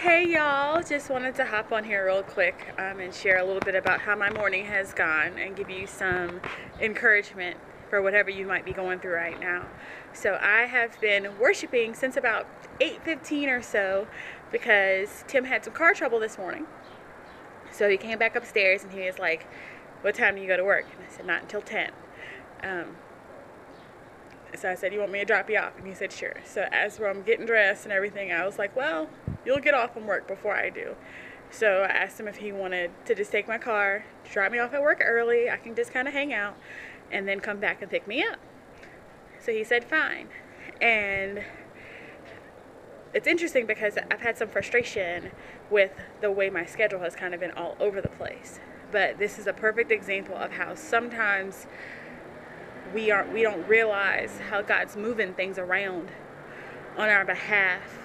Hey y'all, just wanted to hop on here real quick and share a little bit about how my morning has gone and give you some encouragement for whatever you might be going through right now. So I have been worshiping since about 8:15 or so because Tim had some car trouble this morning. So he came back upstairs and he was like, "What time do you go to work?" And I said, "Not until 10." So I said, "You want me to drop you off?" And he said, "Sure." So as I'm getting dressed and everything, I was like, "Well, you'll get off from work before I do." So I asked him if he wanted to just take my car, drop me off at work early. I can just kind of hang out and then come back and pick me up. So he said, fine. And it's interesting because I've had some frustration with the way my schedule has kind of been all over the place. But this is a perfect example of how sometimes we don't realize how God's moving things around on our behalf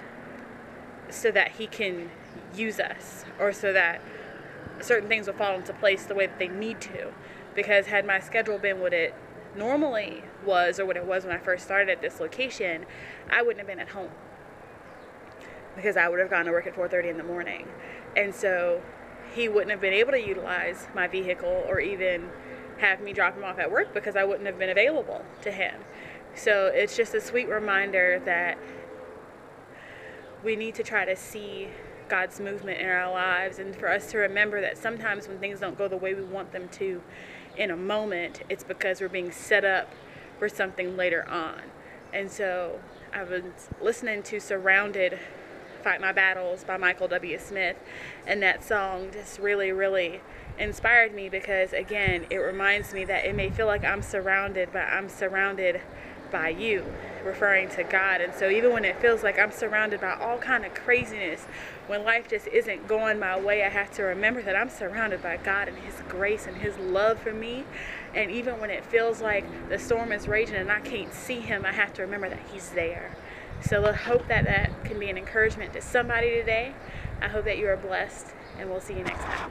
so that he can use us, or so that certain things will fall into place the way that they need to. Because had my schedule been what it normally was, or what it was when I first started at this location, I wouldn't have been at home because I would have gone to work at 4:30 in the morning. And so he wouldn't have been able to utilize my vehicle or even have me drop him off at work because I wouldn't have been available to him. So it's just a sweet reminder that we need to try to see God's movement in our lives, and for us to remember that sometimes when things don't go the way we want them to in a moment, it's because we're being set up for something later on. And so I was listening to Surrounded, Fight My Battles by Michael W. Smith, and that song just really inspired me because, again, it reminds me that it may feel like I'm surrounded, but I'm surrounded by you, referring to God. And so even when it feels like I'm surrounded by all kind of craziness, when life just isn't going my way, I have to remember that I'm surrounded by God and his grace and his love for me. And even when it feels like the storm is raging and I can't see him, I have to remember that he's there. So I hope that that can be an encouragement to somebody today. I hope that you are blessed, and we'll see you next time.